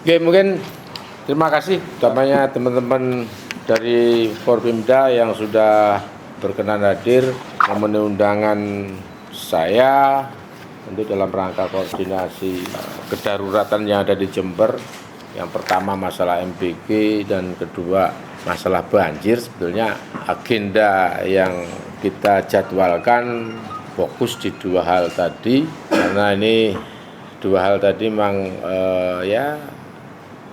Oke, mungkin terima kasih utamanya teman-teman dari Forpimda yang sudah berkenan hadir memenuhi undangan saya untuk dalam rangka koordinasi kedaruratan yang ada di Jember. Yang pertama masalah MBG dan kedua masalah banjir. Sebetulnya agenda yang kita jadwalkan fokus di dua hal tadi, karena ini dua hal tadi memang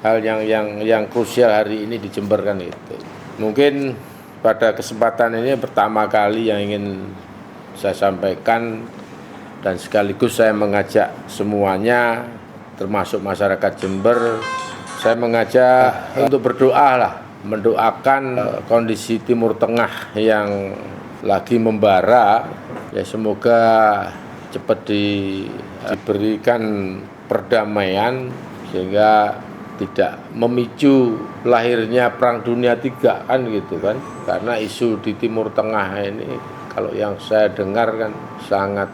hal yang krusial hari ini di Jember kan itu. Mungkin pada kesempatan ini pertama kali yang ingin saya sampaikan dan sekaligus saya mengajak semuanya termasuk masyarakat Jember, saya mengajak untuk berdoa lah, mendoakan kondisi Timur Tengah yang lagi membara, ya semoga cepat diberikan perdamaian sehingga tidak memicu lahirnya Perang Dunia III kan gitu kan. Karena isu di Timur Tengah ini kalau yang saya dengar kan sangat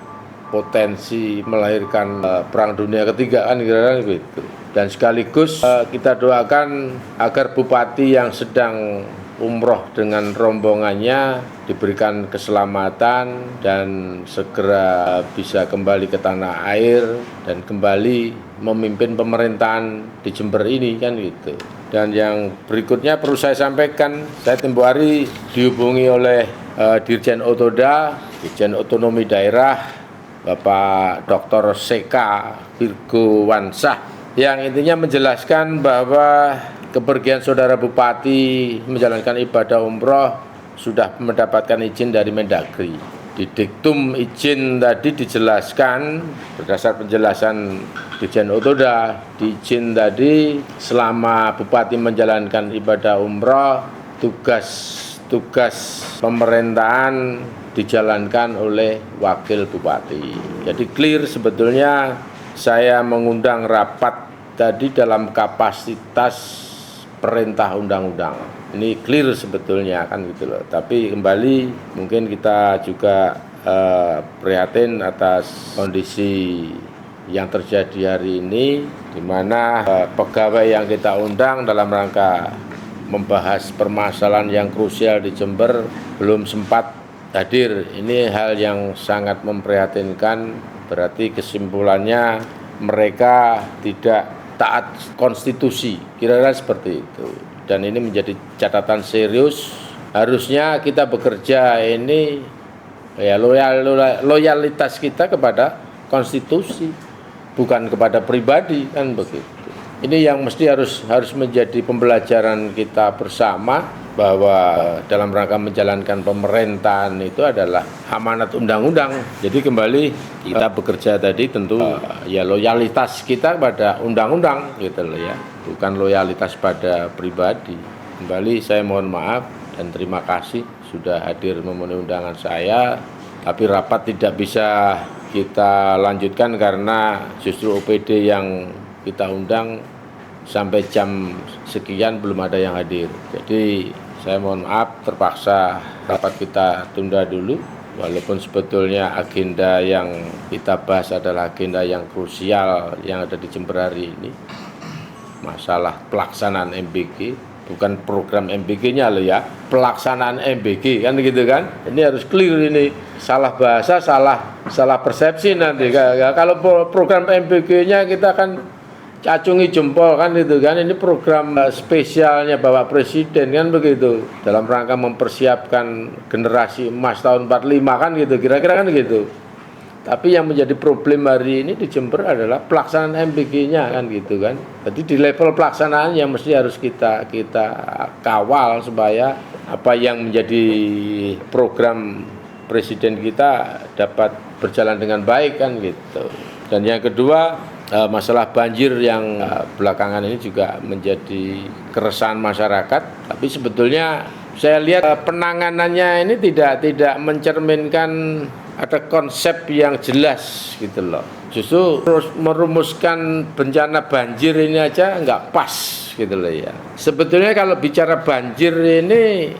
potensi melahirkan Perang Dunia ketiga kan kira-kira gitu. Dan sekaligus kita doakan agar bupati yang sedang umroh dengan rombongannya diberikan keselamatan dan segera bisa kembali ke tanah air dan kembali memimpin pemerintahan di Jember ini kan gitu. Dan yang berikutnya perlu saya sampaikan, saya tempoh hari dihubungi oleh Dirjen Otoda, Dirjen Otonomi Daerah, Bapak Dr. Seka Virgo Wansah, yang intinya menjelaskan bahwa kepergian saudara Bupati menjalankan ibadah umroh sudah mendapatkan izin dari Mendagri. Di diktum izin tadi dijelaskan berdasar penjelasan Dirjen Otoda, di izin tadi selama Bupati menjalankan ibadah umroh, tugas pemerintahan dijalankan oleh Wakil Bupati. Jadi clear sebetulnya saya mengundang rapat tadi dalam kapasitas perintah undang-undang. Ini clear sebetulnya kan gitu loh. Tapi kembali mungkin kita juga prihatin atas kondisi yang terjadi hari ini, di mana pegawai yang kita undang dalam rangka membahas permasalahan yang krusial di Jember belum sempat hadir. Ini hal yang sangat memprihatinkan. Berarti kesimpulannya mereka tidak taat konstitusi, kira-kira seperti itu. Dan ini menjadi catatan serius. Harusnya kita bekerja ini ya loyalitas kita kepada konstitusi, bukan kepada pribadi kan begitu. Ini yang mesti harus menjadi pembelajaran kita bersama, bahwa dalam rangka menjalankan pemerintahan itu adalah amanat undang-undang. Jadi kembali kita bekerja tadi tentu ya loyalitas kita pada undang-undang gitu loh ya, bukan loyalitas pada pribadi. Kembali saya mohon maaf dan terima kasih sudah hadir memenuhi undangan saya, tapi rapat tidak bisa kita lanjutkan karena justru OPD yang kita undang sampai jam sekian belum ada yang hadir. Jadi saya mohon maaf, terpaksa rapat kita tunda dulu, walaupun sebetulnya agenda yang kita bahas adalah agenda yang krusial yang ada di Jember hari ini. Masalah pelaksanaan MBG, bukan program MBG-nya loh ya, pelaksanaan MBG kan gitu kan. Ini harus clear, ini salah bahasa, salah persepsi nanti. Kalau program MBG-nya kita kan acungi jempol kan itu kan, ini program spesialnya Bapak Presiden kan begitu, dalam rangka mempersiapkan generasi emas tahun 45 kan gitu, kira-kira kan gitu. Tapi yang menjadi problem hari ini di Jember adalah pelaksanaan MBG-nya kan gitu kan. Jadi di level pelaksanaan yang mesti harus kita kawal supaya apa yang menjadi program Presiden kita dapat berjalan dengan baik kan gitu. Dan yang kedua, masalah banjir yang belakangan ini juga menjadi keresahan masyarakat. Tapi sebetulnya saya lihat penanganannya ini tidak mencerminkan ada konsep yang jelas gitu loh. Justru terus merumuskan bencana banjir ini aja nggak pas gitu loh ya. Sebetulnya kalau bicara banjir ini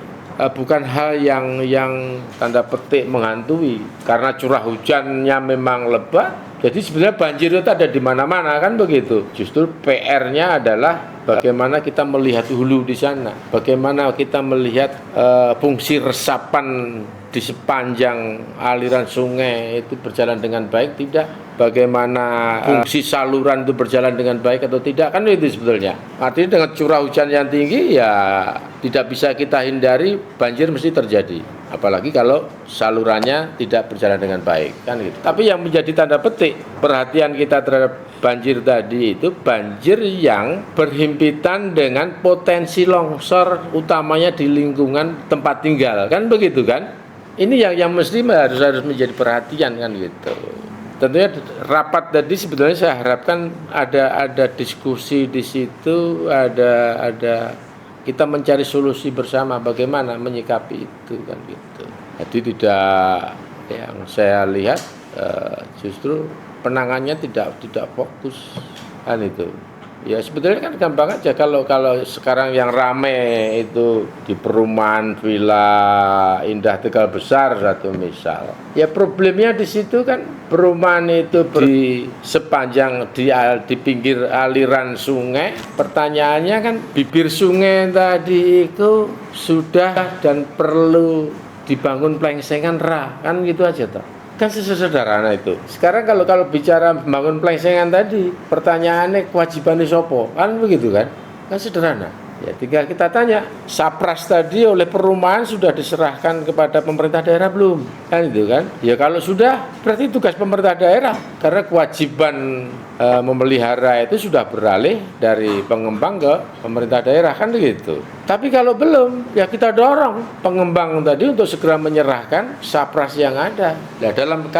bukan hal yang tanda petik menghantui, karena curah hujannya memang lebat Jadi sebenarnya banjir itu ada di mana-mana kan begitu. Justru PR-nya adalah bagaimana kita melihat hulu di sana, bagaimana kita melihat fungsi resapan di sepanjang aliran sungai itu berjalan dengan baik tidak, bagaimana fungsi saluran itu berjalan dengan baik atau tidak, kan itu sebetulnya. Artinya dengan curah hujan yang tinggi ya tidak bisa kita hindari banjir mesti terjadi. Apalagi kalau salurannya tidak berjalan dengan baik kan gitu. Tapi yang menjadi tanda petik perhatian kita terhadap banjir tadi itu banjir yang berhimpitan dengan potensi longsor utamanya di lingkungan tempat tinggal kan begitu kan. Ini yang mesti harus menjadi perhatian kan gitu. Tentunya rapat tadi sebetulnya saya harapkan ada diskusi di situ, ada kita mencari solusi bersama bagaimana menyikapi itu kan gitu. Jadi tidak, yang saya lihat justru penanganannya tidak fokus kan itu. Ya sebetulnya kan gampang aja kalau sekarang yang rame itu di perumahan Villa Indah Tegal Besar satu misal. Ya problemnya di situ kan perumahan itu di sepanjang di pinggir aliran sungai. Pertanyaannya kan bibir sungai tadi itu sudah dan perlu dibangun plengsengan kan gitu aja toh. Kan sesederhana itu. Sekarang kalau bicara membangun plengsengan tadi, pertanyaannya kewajibannya sopo, kan begitu kan? Kan sederhana. Ya tinggal kita tanya, sapras tadi oleh perumahan sudah diserahkan kepada pemerintah daerah belum? Kan itu kan? Ya kalau sudah, berarti tugas pemerintah daerah karena kewajiban memelihara itu sudah beralih dari pengembang ke pemerintah daerah kan begitu. Tapi kalau belum, ya kita dorong pengembang tadi untuk segera menyerahkan sapras yang ada. Nah, dalam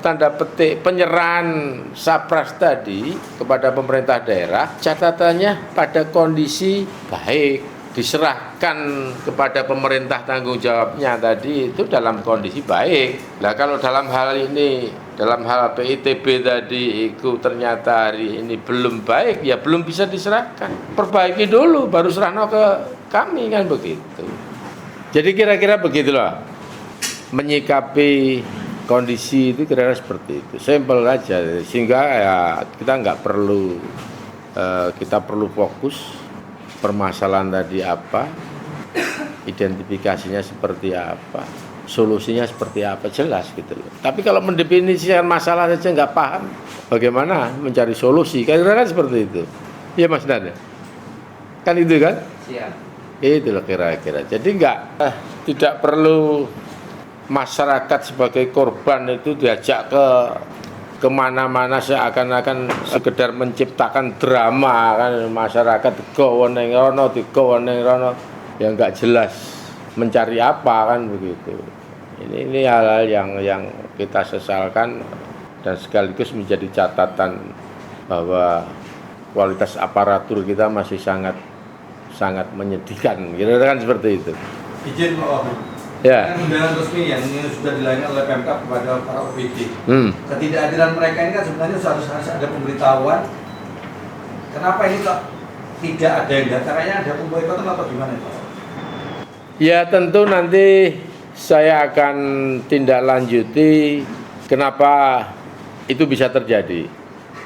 tanda petik penyerahan sapras tadi kepada pemerintah daerah, catatannya pada kondisi baik, diserahkan kepada pemerintah tanggung jawabnya tadi itu dalam kondisi baik. Nah kalau dalam hal ini, dalam hal PITB tadi itu ternyata hari ini belum baik, ya belum bisa diserahkan. Perbaiki dulu baru serahno ke kami kan begitu. Jadi kira-kira begitulah menyikapi kondisi itu kira-kira seperti itu. Simpel aja sehingga ya kita nggak perlu kita perlu fokus permasalahan tadi apa, identifikasinya seperti apa, solusinya seperti apa, jelas gitu loh. Tapi kalau mendefinisikan masalah saja nggak paham, bagaimana mencari solusi? Kira-kira seperti itu. Iya Mas Nanda? Kan itu kan? Siap. Itu loh kira-kira. Jadi tidak perlu masyarakat sebagai korban itu diajak kemana-mana seakan-akan sekedar menciptakan drama kan, masyarakat digawa ning rono yang nggak jelas mencari apa kan begitu. Ini hal-hal yang kita sesalkan dan sekaligus menjadi catatan bahwa kualitas aparatur kita masih sangat menyedihkan. Kira-kira kan seperti itu. Izin Pak Wahid. Ya. Undangan resmi yang ini sudah dilayangkan oleh Pemkab kepada para OPD. Ketidakhadiran mereka ini kan sebenarnya harus ada pemberitahuan. Kenapa ini kok tidak ada yang datangnya, ada pemboikotan atau gimana Pak? Ya tentu nanti saya akan tindak lanjuti kenapa itu bisa terjadi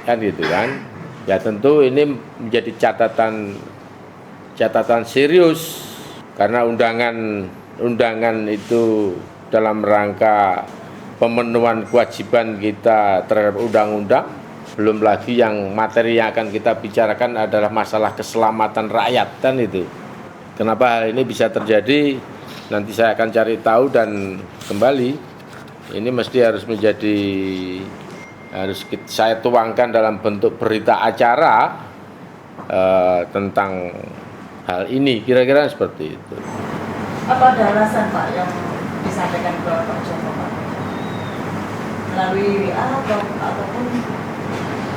kan gitu kan. Ya tentu ini menjadi catatan serius karena undangan itu dalam rangka pemenuhan kewajiban kita terhadap undang-undang. Belum lagi yang materi yang akan kita bicarakan adalah masalah keselamatan rakyat kan itu. Kenapa hal ini bisa terjadi? Nanti saya akan cari tahu dan kembali. Ini mesti harus saya tuangkan dalam bentuk berita acara tentang hal ini. Kira-kira seperti itu. Apa ada alasan Pak yang disampaikan ke Pak Joko Pak? Melalui WA ataupun?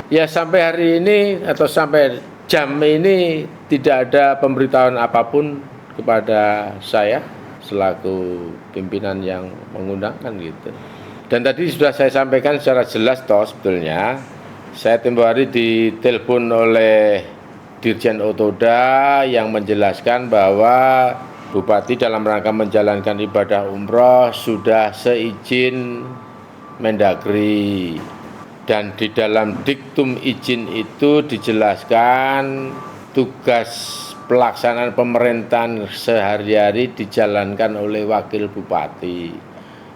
Ya sampai hari ini atau sampai jam ini tidak ada pemberitahuan apapun kepada saya selaku pimpinan yang mengundang kan gitu. Dan tadi sudah saya sampaikan secara jelas toh sebetulnya. Saya tempoh hari ditelepon oleh Dirjen Otoda yang menjelaskan bahwa Bupati dalam rangka menjalankan ibadah umroh sudah seizin Mendagri Dan di dalam diktum izin itu dijelaskan tugas pelaksanaan pemerintahan sehari-hari dijalankan oleh wakil bupati.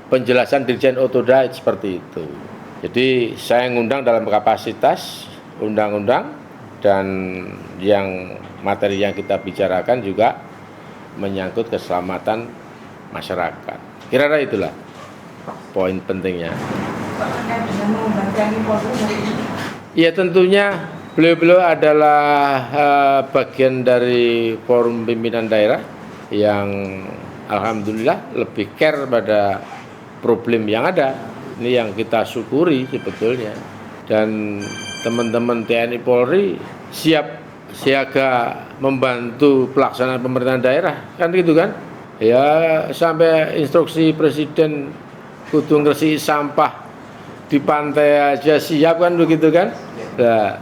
Penjelasan Dirjen Otoda seperti itu. Jadi saya ngundang dalam kapasitas undang-undang, dan yang materi yang kita bicarakan juga menyangkut keselamatan masyarakat. Kira-kira itulah poin pentingnya. Pak, terkait dengan mengundang TNI Polri hari ini? Ya tentunya beliau-beliau adalah bagian dari forum pimpinan daerah yang alhamdulillah lebih care pada problem yang ada. Ini yang kita syukuri sebetulnya. Dan teman-teman TNI Polri siap siaga membantu pelaksanaan pemerintahan daerah, kan gitu kan? Ya sampai instruksi Presiden kudu ngresiki sampah di pantai aja siap, kan begitu kan? Nah,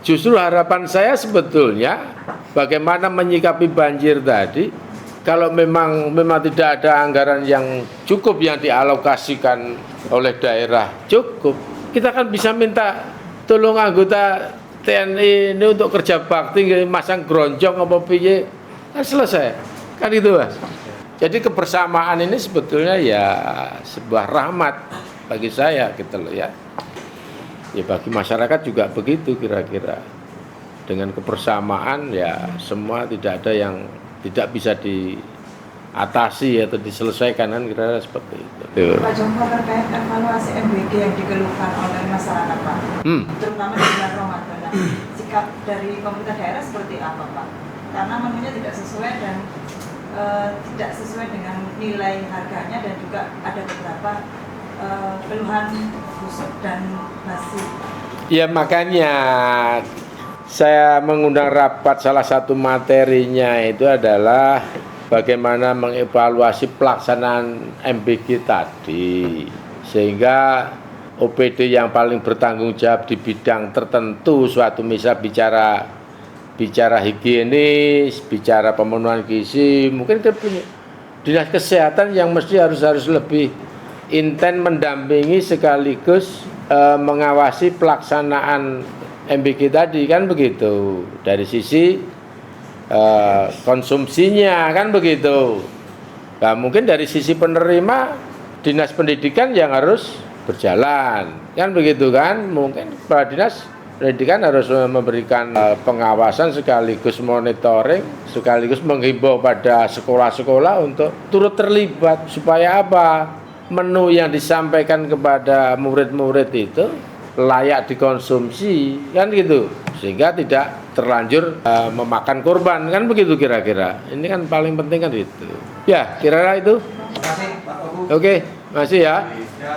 justru harapan saya sebetulnya bagaimana menyikapi banjir tadi. Kalau memang tidak ada anggaran yang cukup yang dialokasikan oleh daerah cukup, kita kan bisa minta tolong anggota TNI ini untuk kerja bakti, masang gronjong apa piye, kan selesai, kan itu Mas. Jadi kebersamaan ini sebetulnya ya sebuah rahmat bagi saya gitu loh ya. Ya bagi masyarakat juga begitu kira-kira. Dengan kebersamaan ya semua tidak ada yang tidak bisa diatasi atau diselesaikan, kan kira-kira seperti itu. Pak Jompo, terkait evaluasi MBG yang dikeluhkan oleh masyarakat Pak, terutama di bulan Ramadan, sikap dari pemerintah daerah seperti apa Pak? Karena menunya tidak sesuai dan tidak sesuai dengan nilai harganya, dan juga ada beberapa keluhan busuk dan basi. Ya makanya saya mengundang rapat, salah satu materinya itu adalah bagaimana mengevaluasi pelaksanaan MBG tadi, sehingga OPD yang paling bertanggung jawab di bidang tertentu, suatu misal bicara higienis, bicara pemenuhan gizi, mungkin dinas kesehatan yang mesti harus lebih intens mendampingi sekaligus mengawasi pelaksanaan MBG tadi, kan begitu, dari sisi konsumsinya, kan begitu. Nah, mungkin dari sisi penerima dinas pendidikan yang harus berjalan, kan begitu kan, mungkin Kepala Dinas Pendidikan harus memberikan pengawasan sekaligus monitoring, sekaligus menghimbau pada sekolah-sekolah untuk turut terlibat supaya apa, menu yang disampaikan kepada murid-murid itu layak dikonsumsi, kan gitu, sehingga tidak terlanjur memakan korban, kan begitu kira-kira. Ini kan paling penting kan itu. Ya, kira-kira itu. Terima kasih Pak Wagub. Oke, masih ya. Ya.